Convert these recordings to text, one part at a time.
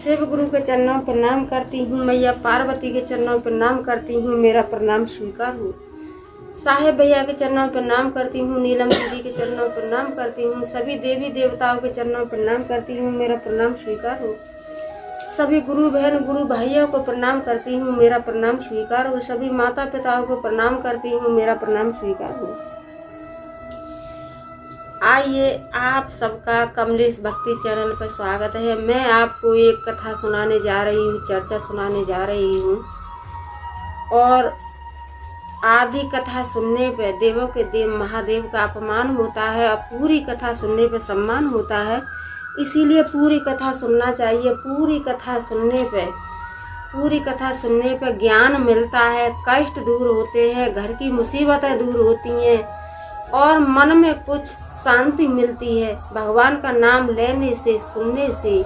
शिव गुरु के चरणों पर प्रणाम करती हूँ। मैया पार्वती के चरणों पर प्रणाम करती हूँ, मेरा प्रणाम स्वीकार हो। साहेब भैया के चरणों पर प्रणाम करती हूँ, नीलम दीदी के चरणों पर प्रणाम करती हूँ, सभी देवी देवताओं के चरणों पर प्रणाम करती हूँ, मेरा प्रणाम स्वीकार हो। सभी गुरु बहन गुरु भाइयों को प्रणाम करती हूँ, मेरा प्रणाम स्वीकार हो। सभी माता पिताओं को प्रणाम करती हूँ, मेरा प्रणाम स्वीकार हो। आइए आप सबका कमलेश भक्ति चैनल पर स्वागत है। मैं आपको एक कथा सुनाने जा रही हूँ, चर्चा सुनाने जा रही हूँ। और आधी कथा सुनने पर देवों के देव महादेव का अपमान होता है और पूरी कथा सुनने पर सम्मान होता है। इसीलिए पूरी कथा सुनना चाहिए। पूरी कथा सुनने पर ज्ञान मिलता है, कष्ट दूर होते हैं, घर की मुसीबतें दूर होती हैं और मन में कुछ शांति मिलती है। भगवान का नाम लेने से, सुनने से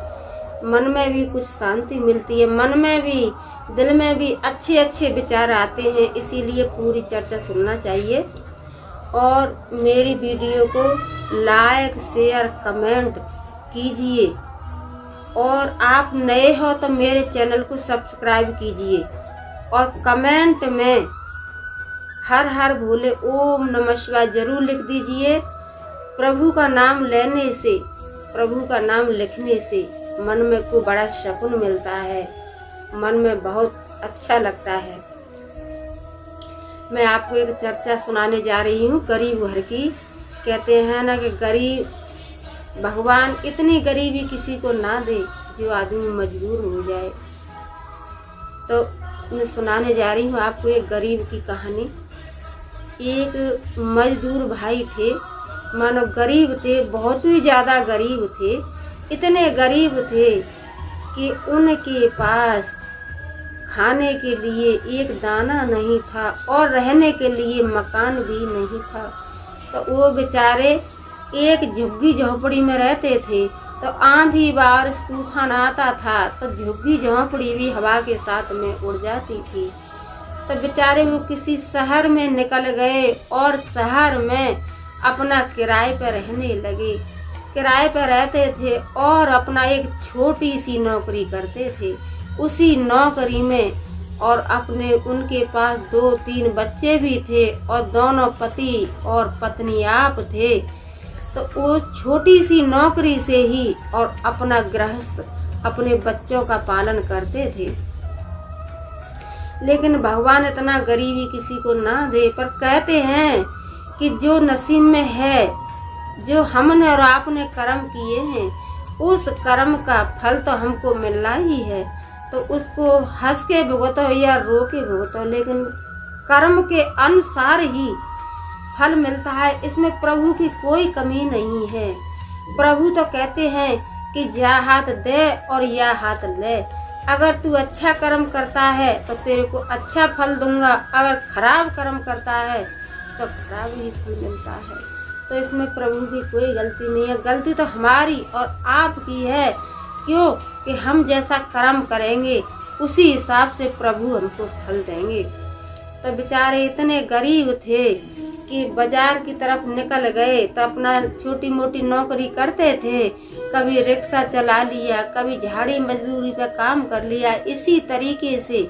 मन में भी कुछ शांति मिलती है, मन में भी, दिल में भी अच्छे अच्छे विचार आते हैं। इसीलिए पूरी चर्चा सुनना चाहिए और मेरी वीडियो को लाइक शेयर कमेंट कीजिए। और आप नए हो तो मेरे चैनल को सब्सक्राइब कीजिए और कमेंट में हर हर भोले ओम नमः शिवाय जरूर लिख दीजिए। प्रभु का नाम लेने से, प्रभु का नाम लिखने से मन में को बड़ा सुकून मिलता है, मन में बहुत अच्छा लगता है। मैं आपको एक चर्चा सुनाने जा रही हूँ गरीब घर की। कहते हैं ना कि गरीब भगवान इतनी गरीबी किसी को ना दे जो आदमी मजबूर हो जाए। तो मैं सुनाने जा रही हूँ आपको एक गरीब की कहानी। एक मजदूर भाई थे, मानो गरीब थे, बहुत ही ज़्यादा गरीब थे। इतने गरीब थे कि उनके पास खाने के लिए एक दाना नहीं था और रहने के लिए मकान भी नहीं था। तो वो बेचारे एक झुग्गी झोपड़ी में रहते थे। तो आंधी बारिश तूफान आता था तो झुग्गी झोपड़ी भी हवा के साथ में उड़ जाती थी। तो बेचारे वो किसी शहर में निकल गए और शहर में अपना किराए पर रहने लगे। किराए पर रहते थे और अपना एक छोटी सी नौकरी करते थे। उसी नौकरी में और अपने उनके पास 2-3 बच्चे भी थे और दोनों पति और पत्नी आप थे। तो वो छोटी सी नौकरी से ही और अपना गृहस्थ अपने बच्चों का पालन करते थे। लेकिन भगवान इतना गरीबी किसी को ना दे, पर कहते हैं कि जो नसीब में है, जो हमने और आपने कर्म किए हैं, उस कर्म का फल तो हमको मिलना ही है। तो उसको हंस के भुगतो या रो के भुगतो, लेकिन कर्म के अनुसार ही फल मिलता है। इसमें प्रभु की कोई कमी नहीं है। प्रभु तो कहते हैं कि जा हाथ दे और या हाथ ले। अगर तू अच्छा कर्म करता है तो तेरे को अच्छा फल दूंगा, अगर खराब कर्म करता है तो खराब ही फल मिलता है। तो इसमें प्रभु की कोई गलती नहीं है। गलती तो हमारी और आपकी है। क्यों कि हम जैसा कर्म करेंगे उसी हिसाब से प्रभु हमको फल देंगे। तो बेचारे इतने गरीब थे कि बाजार की तरफ निकल गए तो अपना छोटी मोटी नौकरी करते थे। कभी रिक्शा चला लिया, कभी झाड़ी मजदूरी पर काम कर लिया, इसी तरीके से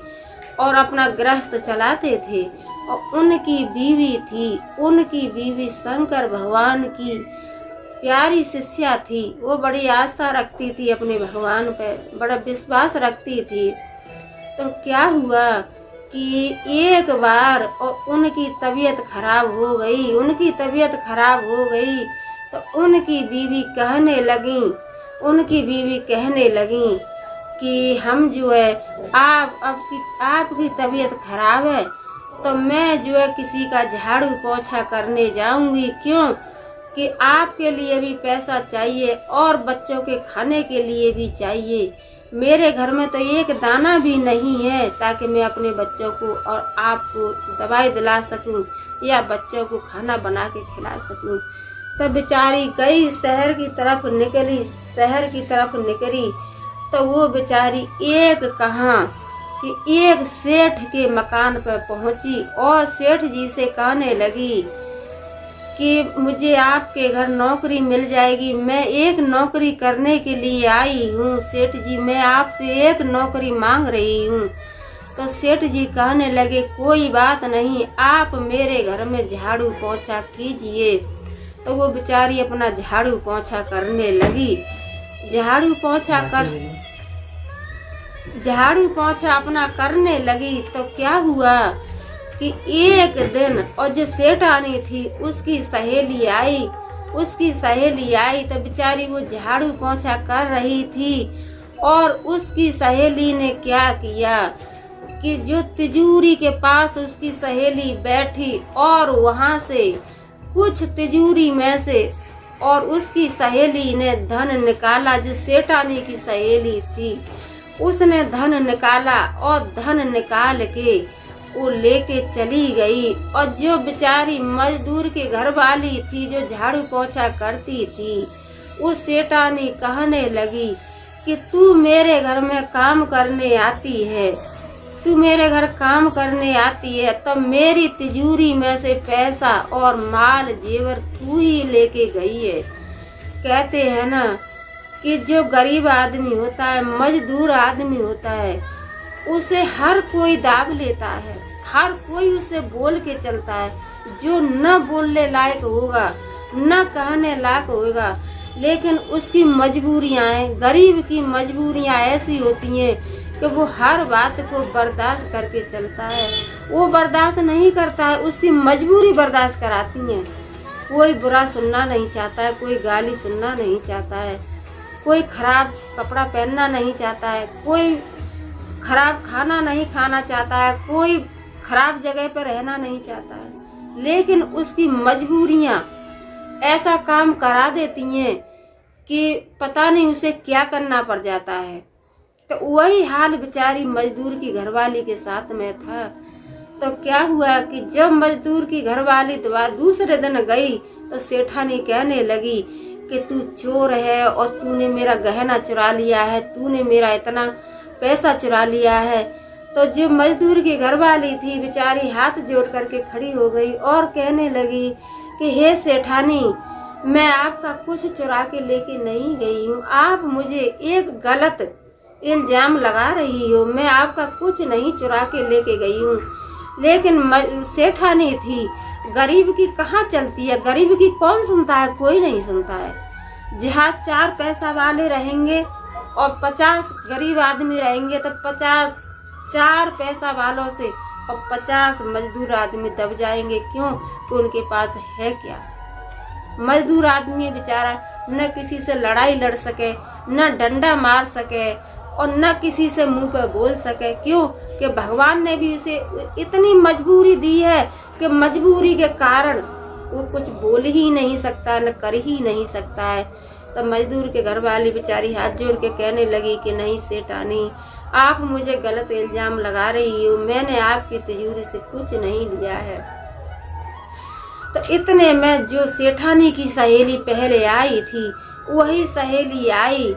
और अपना गृहस्थ चलाते थे। और उनकी बीवी थी, उनकी बीवी शंकर भगवान की प्यारी शिष्या थी। वो बड़ी आस्था रखती थी अपने भगवान पे, बड़ा विश्वास रखती थी। तो क्या हुआ कि एक बार और उनकी तबीयत खराब हो गई। उनकी तबीयत खराब हो गई तो उनकी बीवी कहने लगी कि हम जो है आपकी तबीयत खराब है तो मैं जो है किसी का झाड़ू पोछा करने जाऊंगी। क्यों कि आपके लिए भी पैसा चाहिए और बच्चों के खाने के लिए भी चाहिए। मेरे घर में तो एक दाना भी नहीं है ताकि मैं अपने बच्चों को और आपको दवाई दिला सकूं या बच्चों को खाना बना के खिला सकूं। तो बेचारी गई शहर की तरफ निकली तो वो बेचारी एक सेठ के मकान पर पहुंची और सेठ जी से कहने लगी कि मुझे आपके घर नौकरी मिल जाएगी। मैं एक नौकरी करने के लिए आई हूँ सेठ जी, मैं आपसे एक नौकरी मांग रही हूँ। तो सेठ जी कहने लगे कोई बात नहीं, आप मेरे घर में झाड़ू पोछा कीजिए। तो वो बेचारी अपना झाड़ू पोछा करने लगी। झाड़ू पोछा अपना करने लगी। तो क्या हुआ कि एक दिन, और जो सेठानी थी उसकी सहेली आई। तो बेचारी वो झाड़ू पोछा कर रही थी और उसकी सहेली ने क्या किया कि जो तिजोरी के पास उसकी सहेली बैठी और वहां से कुछ तिजोरी में से और उसकी सहेली ने धन निकाला। जो सेठानी की सहेली थी उसने धन निकाला और धन निकाल के वो लेके चली गई। और जो बेचारी मजदूर के घर वाली थी जो झाड़ू पोछा करती थी, वो सेठानी कहने लगी कि तू मेरे घर में काम करने आती है, तो मेरी तिजोरी में से पैसा और माल जेवर तू ही लेके गई है। कहते हैं ना कि जो गरीब आदमी होता है, मजदूर आदमी होता है, उसे हर कोई दाब लेता है, हर कोई उसे बोल के चलता है। जो न बोलने लायक होगा, न कहने लायक होगा, लेकिन उसकी मजबूरियां, गरीब की मजबूरियां ऐसी होती हैं कि वो हर बात को बर्दाश्त करके चलता है। वो बर्दाश्त नहीं करता है, उसकी मजबूरी बर्दाश्त कराती है। कोई बुरा सुनना नहीं चाहता है, कोई गाली सुनना नहीं चाहता है, कोई खराब कपड़ा पहनना नहीं चाहता है, कोई खराब खाना नहीं खाना चाहता है, कोई खराब जगह पर रहना नहीं चाहता है, लेकिन उसकी मजबूरियां ऐसा काम करा देती हैं कि पता नहीं उसे क्या करना पड़ जाता है। तो वही हाल बेचारी मजदूर की घरवाली के साथ में था। तो क्या हुआ कि जब मजदूर की घरवाली दूसरे दिन गई तो सेठानी कहने लगी कि तू चोर है और तूने मेरा गहना चुरा लिया है, तूने मेरा इतना पैसा चुरा लिया है। तो जो मजदूर की घरवाली थी बेचारी हाथ जोड़ करके खड़ी हो गई और कहने लगी कि हे सेठानी, मैं आपका कुछ चुरा के लेके नहीं गई हूँ, आप मुझे एक गलत इल्जाम लगा रही हो, मैं आपका कुछ नहीं चुरा के लेके गई हूँ। लेकिन सेठानी थी, गरीब की कहाँ चलती है, गरीब की कौन सुनता है, कोई नहीं सुनता है। जहाँ 4 पैसा वाले रहेंगे और 50 गरीब आदमी रहेंगे तो 50 4 पैसा वालों से और 50 मजदूर आदमी दब जाएंगे। क्यों? कि उनके पास है क्या। मजदूर आदमी बेचारा न किसी से लड़ाई लड़ सके, न डंडा मार सके और न किसी से मुंह पर बोल सके। क्यों? कि भगवान ने भी इसे इतनी मजबूरी दी है कि मजबूरी के कारण वो कुछ बोल ही नहीं सकता, न कर ही नहीं सकता है। तो मजदूर के घर वाली बेचारी हाथ जोड़ के कहने लगी कि नहीं सेठानी, आप मुझे गलत इल्जाम लगा रही हो, मैंने आपकी तिजोरी से कुछ नहीं लिया है। तो इतने में जो सेठानी की सहेली पहले आई थी वही सहेली आई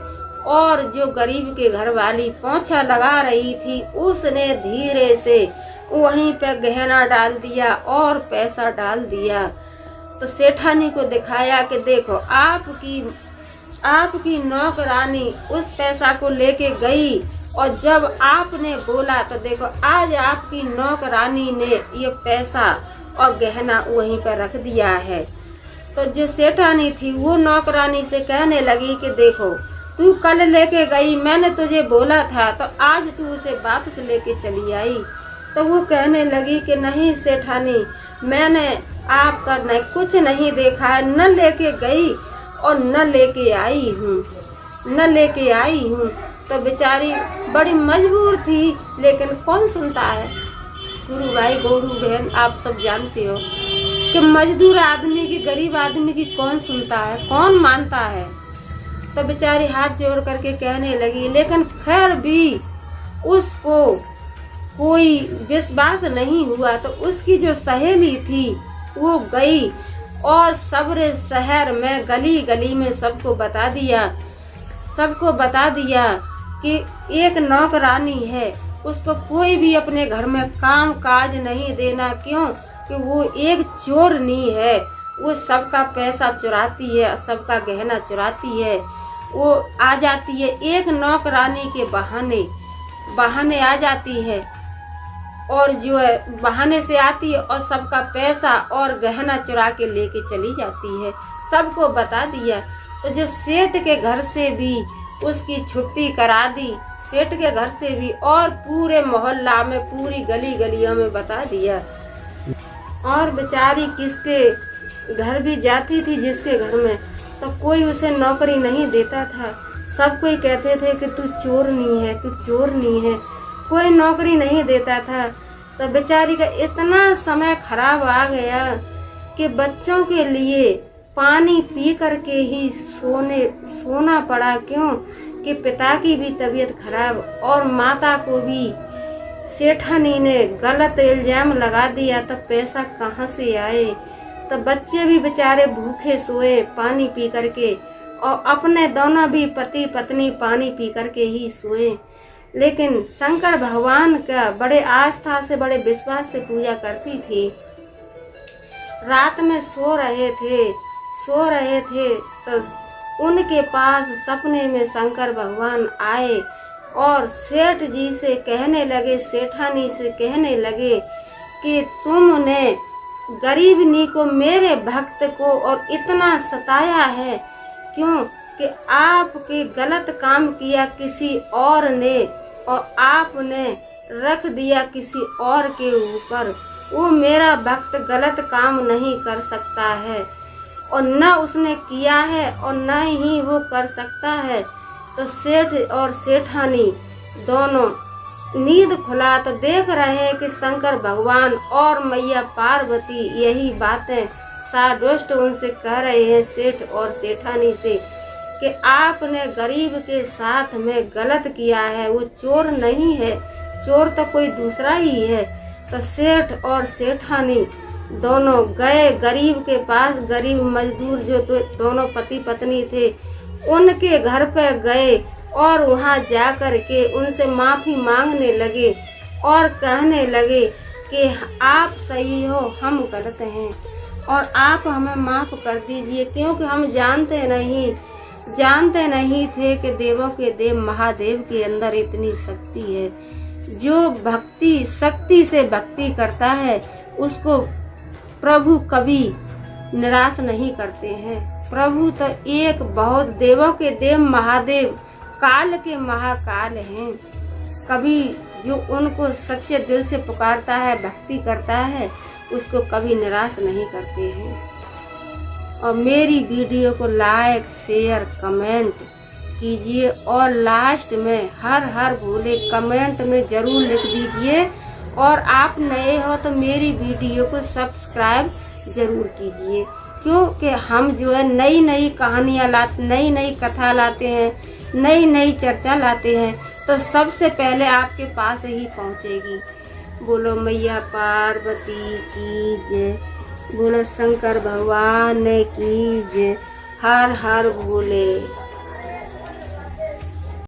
और जो गरीब के घर वाली पोछा लगा रही थी उसने धीरे से वहीं पे गहना डाल दिया और पैसा डाल दिया। तो सेठानी को दिखाया कि देखो आपकी नौकरानी उस पैसा को लेके गई और जब आपने बोला तो देखो आज आपकी नौकरानी ने ये पैसा और गहना वहीं पर रख दिया है। तो जो सेठानी थी वो नौकरानी से कहने लगी कि देखो तू कल लेके गई, मैंने तुझे बोला था तो आज तू उसे वापस लेके चली आई। तो वो कहने लगी कि नहीं सेठानी, मैंने आपका कुछ नहीं देखा है, न लेके गई और न लेके आई हूँ। तो बेचारी बड़ी मजबूर थी, लेकिन कौन सुनता है। गुरु भाई गौरू बहन आप सब जानते हो कि मजदूर आदमी की, गरीब आदमी की कौन सुनता है, कौन मानता है। तो बेचारी हाथ जोड़ करके कहने लगी, लेकिन फिर भी उसको कोई विश्वास नहीं हुआ। तो उसकी जो सहेली थी वो गई और सबरे शहर में गली गली में सबको बता दिया कि एक नौकरानी है, उसको कोई भी अपने घर में काम काज नहीं देना। क्यों? कि वो एक चोरनी है वो सबका पैसा चुराती है, सबका गहना चुराती है। वो आ जाती है एक नौकरानी के बहाने आ जाती है, और जो है बहाने से आती है और सबका पैसा और गहना चुरा के लेके चली जाती है। सबको बता दिया। तो जो सेठ के घर से भी उसकी छुट्टी करा दी, सेठ के घर से भी, और पूरे मोहल्ला में, पूरी गली गलियों में बता दिया। और बेचारी किसके घर भी जाती थी, जिसके घर में, तो कोई उसे नौकरी नहीं देता था। सब कोई कहते थे कि तू चोरनी है, तू चोरनी है, कोई नौकरी नहीं देता था। तो बेचारी का इतना समय खराब आ गया कि बच्चों के लिए पानी पी करके ही सोना पड़ा। क्यों कि पिता की भी तबीयत खराब, और माता को भी सेठानी ने गलत इल्जाम लगा दिया, तो पैसा कहाँ से आए। तो बच्चे भी बेचारे भूखे सोए पानी पी करके, और अपने दोनों भी पति पत्नी पानी पी करके ही सोए। लेकिन शंकर भगवान का बड़े आस्था से, बड़े विश्वास से पूजा करती थी। रात में सो रहे थे तो उनके पास सपने में शंकर भगवान आए और सेठ जी से कहने लगे, सेठानी से कहने लगे कि तुमने गरीबनी को, मेरे भक्त को और इतना सताया है। क्यों कि आपके गलत काम किया किसी और ने, और आपने रख दिया किसी और के ऊपर। वो मेरा भक्त गलत काम नहीं कर सकता है, और न उसने किया है और न ही वो कर सकता है। तो सेठ और सेठानी दोनों नींद खुला तो देख रहे हैं कि शंकर भगवान और मैया पार्वती यही बातें सादुष्ट उनसे कह रहे हैं, सेठ और सेठानी से, कि आपने गरीब के साथ में गलत किया है। वो चोर नहीं है, चोर तो कोई दूसरा ही है। तो सेठ और सेठानी दोनों गए गरीब के पास। गरीब मजदूर जो दोनों पति पत्नी थे, उनके घर पे गए और वहाँ जा कर के उनसे माफ़ी मांगने लगे और कहने लगे कि आप सही हो, हम गलत हैं, और आप हमें माफ़ कर दीजिए। क्योंकि हम जानते नहीं थे कि देवों के देव महादेव के अंदर इतनी शक्ति है। जो शक्ति से भक्ति करता है उसको प्रभु कभी निराश नहीं करते हैं। प्रभु तो एक बहुत देवों के देव महादेव, काल के महाकाल हैं। कभी जो उनको सच्चे दिल से पुकारता है, भक्ति करता है, उसको कभी निराश नहीं करते हैं। और मेरी वीडियो को लाइक, शेयर, कमेंट कीजिए, और लास्ट में हर हर भोले कमेंट में ज़रूर लिख दीजिए। और आप नए हो तो मेरी वीडियो को सब्सक्राइब ज़रूर कीजिए, क्योंकि हम जो है नई नई कहानियाँ नई नई कथा लाते हैं, नई नई चर्चा लाते हैं, तो सबसे पहले आपके पास ही पहुँचेगी। बोलो मैया पार्वती की जय, बोलो शंकर भगवान की जय, हर हर भोले।